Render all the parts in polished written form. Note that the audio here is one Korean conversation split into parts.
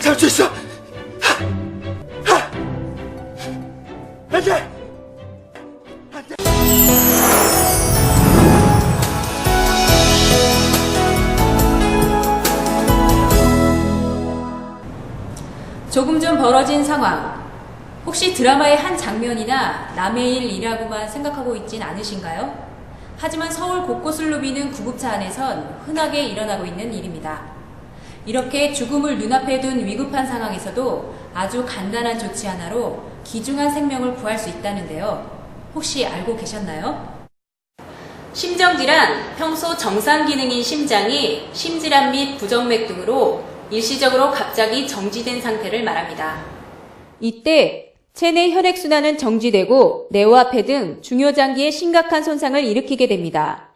잡을 수 있어. 안 돼. 조금 전 벌어진 상황. 혹시 드라마의 한 장면이나 남의 일이라고만 생각하고 있진 않으신가요? 하지만 서울 곳곳을 누비는 구급차 안에선 흔하게 일어나고 있는 일입니다. 이렇게 죽음을 눈앞에 둔 위급한 상황에서도 아주 간단한 조치 하나로 귀중한 생명을 구할 수 있다는데요. 혹시 알고 계셨나요? 심정질환, 평소 정상 기능인 심장이 심질환 및 부정맥 등으로 일시적으로 갑자기 정지된 상태를 말합니다. 이때 체내 혈액순환은 정지되고 뇌와 폐 등 중요 장기에 심각한 손상을 일으키게 됩니다.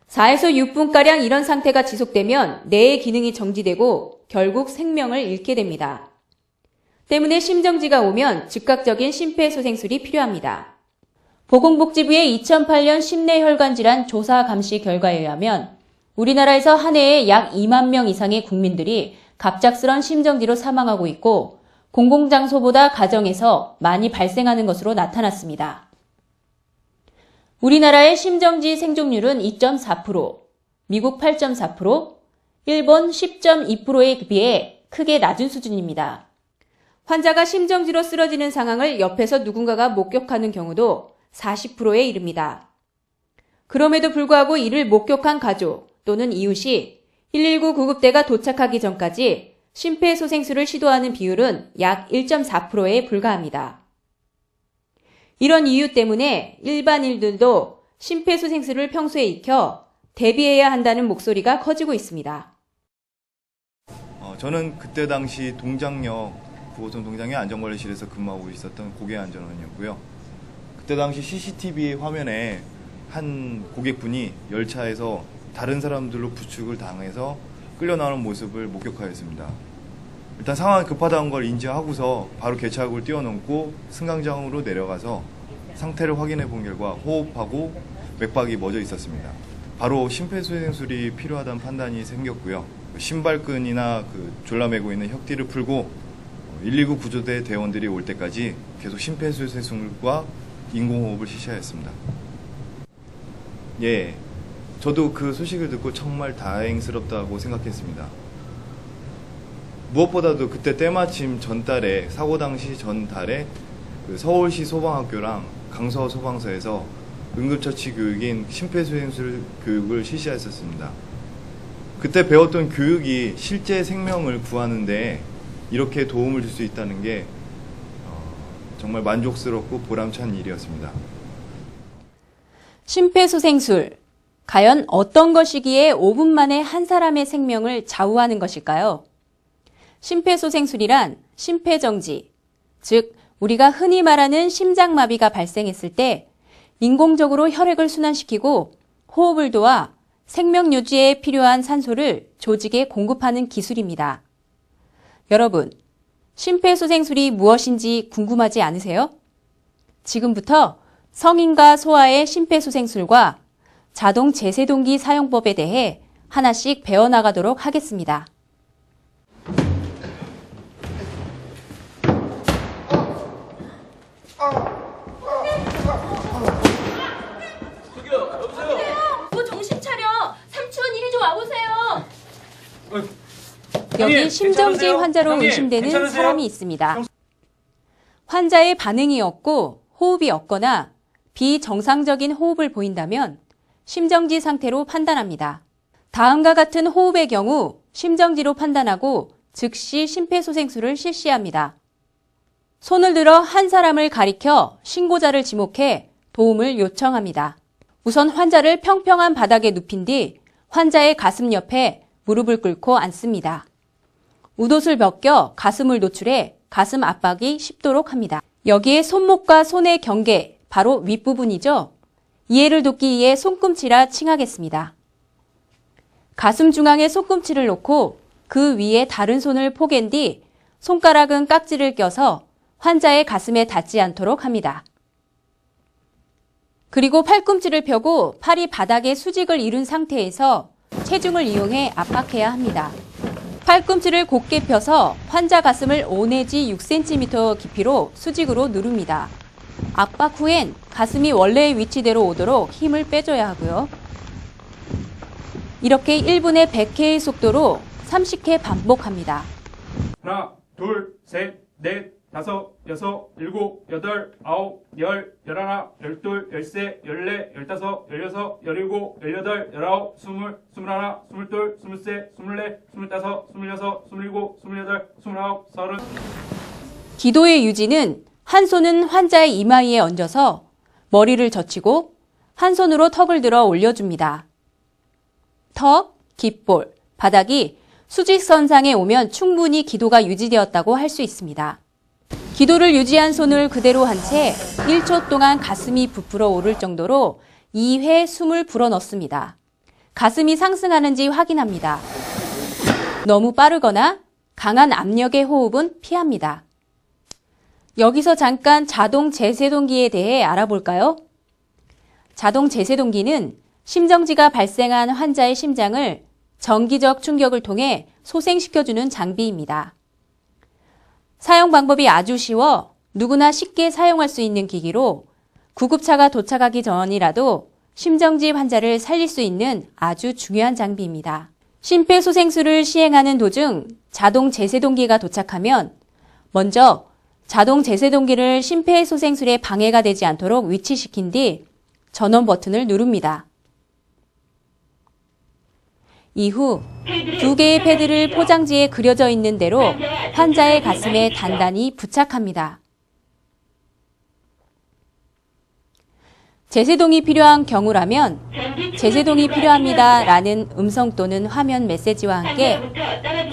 4에서 6분가량 이런 상태가 지속되면 뇌의 기능이 정지되고 결국 생명을 잃게 됩니다. 때문에 심정지가 오면 즉각적인 심폐소생술이 필요합니다. 보건복지부의 2008년 심내혈관질환 조사 감시 결과에 의하면 우리나라에서 한 해에 약 2만 명 이상의 국민들이 갑작스런 심정지로 사망하고 있고 공공장소보다 가정에서 많이 발생하는 것으로 나타났습니다. 우리나라의 심정지 생존율은 2.4%, 미국 8.4%, 일본 10.2%에 비해 크게 낮은 수준입니다. 환자가 심정지로 쓰러지는 상황을 옆에서 누군가가 목격하는 경우도 40%에 이릅니다. 그럼에도 불구하고 이를 목격한 가족 또는 이웃이 119 구급대가 도착하기 전까지 심폐소생술을 시도하는 비율은 약 1.4%에 불과합니다. 이런 이유 때문에 일반인들도 심폐소생술을 평소에 익혀 대비해야 한다는 목소리가 커지고 있습니다. 저는 그때 당시 동작역 9호선 동작역 안전관리실에서 근무하고 있었던 고객안전원이었고요. 그때 당시 CCTV 화면에 한 고객분이 열차에서 다른 사람들로 부축을 당해서 끌려나오는 모습을 목격하였습니다. 일단 상황이 급하다는 걸 인지하고서 바로 개차역을 뛰어넘고 승강장으로 내려가서 상태를 확인해 본 결과 호흡하고 맥박이 멎어 있었습니다. 바로 심폐소생술이 필요하다는 판단이 생겼고요. 신발끈이나 졸라매고 있는 혁띠를 풀고 119 구조대 대원들이 올 때까지 계속 심폐소생술과 인공호흡을 실시하였습니다. 예, 저도 그 소식을 듣고 정말 다행스럽다고 생각했습니다. 무엇보다도 그때 때마침 전달에 사고 당시 전달에 서울시 소방학교랑 강서 소방서에서 응급처치 교육인 심폐소생술 교육을 실시했었습니다. 그때 배웠던 교육이 실제 생명을 구하는데 이렇게 도움을 줄 수 있다는 게 정말 만족스럽고 보람찬 일이었습니다. 심폐소생술. 과연 어떤 것이기에 5분 만에 한 사람의 생명을 좌우하는 것일까요? 심폐소생술이란 심폐정지, 즉 우리가 흔히 말하는 심장마비가 발생했을 때 인공적으로 혈액을 순환시키고 호흡을 도와 생명 유지에 필요한 산소를 조직에 공급하는 기술입니다. 여러분, 심폐소생술이 무엇인지 궁금하지 않으세요? 지금부터 성인과 소아의 심폐소생술과 자동 제세동기 사용법에 대해 하나씩 배워나가도록 하겠습니다. 정신 차려! 삼촌 이리 좀 와보세요! 여기 심정지 환자로 의심되는 사람이 있습니다. 환자의 반응이 없고 호흡이 없거나 비정상적인 호흡을 보인다면 심정지 상태로 판단합니다. 다음과 같은 호흡의 경우 심정지로 판단하고 즉시 심폐소생술을 실시합니다. 손을 들어 한 사람을 가리켜 신고자를 지목해 도움을 요청합니다. 우선 환자를 평평한 바닥에 눕힌 뒤 환자의 가슴 옆에 무릎을 꿇고 앉습니다. 웃옷을 벗겨 가슴을 노출해 가슴 압박이 쉽도록 합니다. 여기에 손목과 손의 경계, 바로 윗부분이죠. 이해를 돕기 위해 손꿈치라 칭하겠습니다. 가슴 중앙에 손꿈치를 놓고 그 위에 다른 손을 포갠 뒤 손가락은 깍지를 껴서 환자의 가슴에 닿지 않도록 합니다. 그리고 팔꿈치를 펴고 팔이 바닥에 수직을 이룬 상태에서 체중을 이용해 압박해야 합니다. 팔꿈치를 곧게 펴서 환자 가슴을 5 내지 6cm 깊이로 수직으로 누릅니다. 압박 후엔 가슴이 원래의 위치대로 오도록 힘을 빼줘야 하고요. 이렇게 1분에 100회의 속도로 30회 반복합니다. 하나, 둘, 셋, 넷, 다섯, 여섯, 일곱, 여덟, 아홉, 열, 열하나, 열둘, 열세, 열네, 열다섯, 열여섯, 열일곱, 열여덟, 열아홉, 스물, 스물하나, 스물둘, 스물세, 스물네, 스물다섯, 스물여섯, 스물일곱, 스물여덟, 스물아홉, 서른. 기도의 유지는 한 손은 환자의 이마 위에 얹어서 머리를 젖히고 한 손으로 턱을 들어 올려줍니다. 턱, 귓볼, 바닥이 수직선상에 오면 충분히 기도가 유지되었다고 할 수 있습니다. 기도를 유지한 손을 그대로 한 채 1초 동안 가슴이 부풀어 오를 정도로 2회 숨을 불어넣습니다. 가슴이 상승하는지 확인합니다. 너무 빠르거나 강한 압력의 호흡은 피합니다. 여기서 잠깐 자동 제세동기에 대해 알아볼까요? 자동 제세동기는 심정지가 발생한 환자의 심장을 전기적 충격을 통해 소생시켜주는 장비입니다. 사용 방법이 아주 쉬워 누구나 쉽게 사용할 수 있는 기기로 구급차가 도착하기 전이라도 심정지 환자를 살릴 수 있는 아주 중요한 장비입니다. 심폐소생술을 시행하는 도중 자동 제세동기가 도착하면 먼저 자동 제세동기를 심폐소생술에 방해가 되지 않도록 위치시킨 뒤 전원 버튼을 누릅니다. 이후 2개의 패드를 포장지에 그려져 있는 대로 환자의 가슴에 단단히 부착합니다. 제세동이 필요한 경우라면 제세동이 필요합니다 라는 음성 또는 화면 메시지와 함께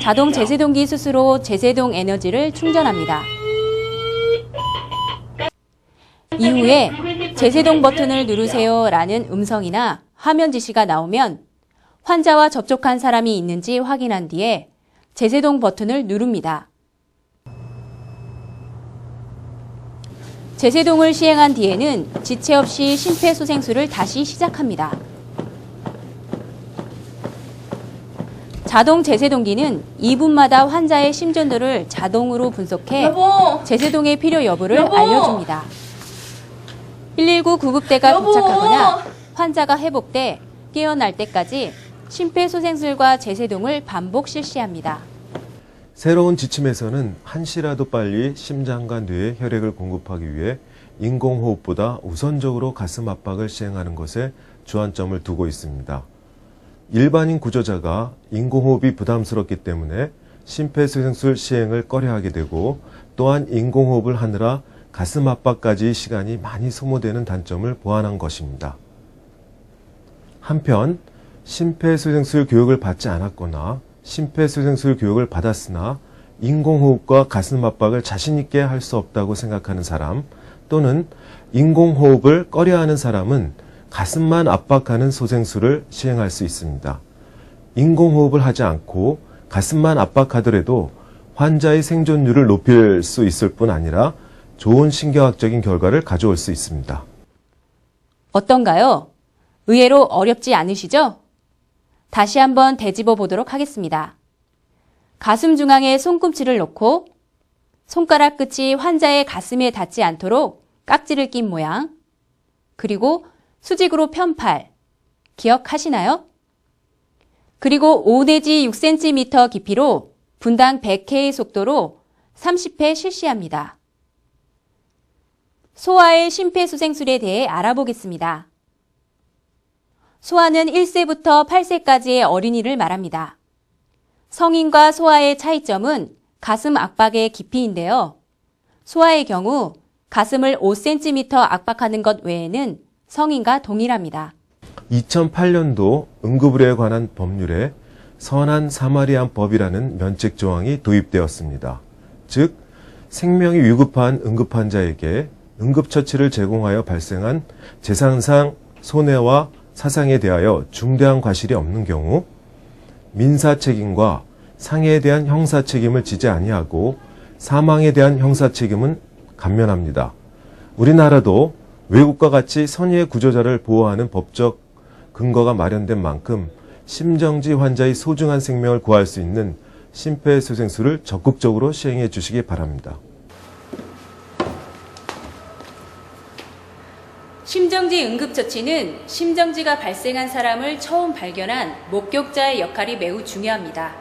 자동 제세동기 스스로 제세동 에너지를 충전합니다. 이후에 제세동 버튼을 누르세요 라는 음성이나 화면 지시가 나오면 환자와 접촉한 사람이 있는지 확인한 뒤에 제세동 버튼을 누릅니다. 제세동을 시행한 뒤에는 지체 없이 심폐소생술을 다시 시작합니다. 자동 제세동기는 2분마다 환자의 심전도를 자동으로 분석해 제세동의 필요 여부를 알려줍니다. 119 구급대가 도착하거나 환자가 회복돼 깨어날 때까지 심폐소생술과 제세동을 반복 실시합니다. 새로운 지침에서는 한시라도 빨리 심장과 뇌에 혈액을 공급하기 위해 인공호흡보다 우선적으로 가슴 압박을 시행하는 것에 주안점을 두고 있습니다. 일반인 구조자가 인공호흡이 부담스럽기 때문에 심폐소생술 시행을 꺼려하게 되고 또한 인공호흡을 하느라 가슴 압박까지 시간이 많이 소모되는 단점을 보완한 것입니다. 한편 심폐소생술 교육을 받지 않았거나 심폐소생술 교육을 받았으나 인공호흡과 가슴 압박을 자신있게 할 수 없다고 생각하는 사람 또는 인공호흡을 꺼려하는 사람은 가슴만 압박하는 소생술을 시행할 수 있습니다. 인공호흡을 하지 않고 가슴만 압박하더라도 환자의 생존율을 높일 수 있을 뿐 아니라 좋은 신경학적인 결과를 가져올 수 있습니다. 어떤가요? 의외로 어렵지 않으시죠? 다시 한번 되짚어 보도록 하겠습니다. 가슴 중앙에 손꿈치를 놓고 손가락 끝이 환자의 가슴에 닿지 않도록 깍지를 낀 모양, 그리고 수직으로 편 팔, 기억하시나요? 그리고 5 내지 6cm 깊이로 분당 100회의 속도로 30회 실시합니다. 소아의 심폐소생술에 대해 알아보겠습니다. 소아는 1세부터 8세까지의 어린이를 말합니다. 성인과 소아의 차이점은 가슴 압박의 깊이인데요. 소아의 경우 가슴을 5cm 압박하는 것 외에는 성인과 동일합니다. 2008년도 응급의료에 관한 법률에 선한 사마리안 법이라는 면책 조항이 도입되었습니다. 즉, 생명이 위급한 응급환자에게 응급처치를 제공하여 발생한 재산상 손해와 사상에 대하여 중대한 과실이 없는 경우 민사 책임과 상해에 대한 형사 책임을 지지 아니하고 사망에 대한 형사 책임은 감면합니다. 우리나라도 외국과 같이 선의의 구조자를 보호하는 법적 근거가 마련된 만큼 심정지 환자의 소중한 생명을 구할 수 있는 심폐소생술을 적극적으로 시행해 주시기 바랍니다. 심정지 응급처치는 심정지가 발생한 사람을 처음 발견한 목격자의 역할이 매우 중요합니다.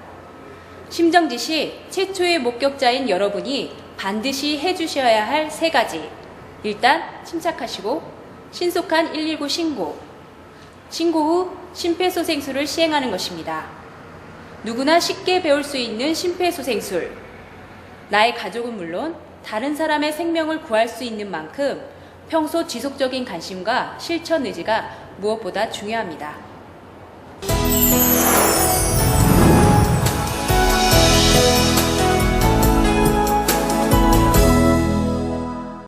심정지 시 최초의 목격자인 여러분이 반드시 해주셔야 할 3가지. 일단 침착하시고 신속한 119 신고. 신고 후 심폐소생술을 시행하는 것입니다. 누구나 쉽게 배울 수 있는 심폐소생술. 나의 가족은 물론 다른 사람의 생명을 구할 수 있는 만큼 평소 지속적인 관심과 실천 의지가 무엇보다 중요합니다.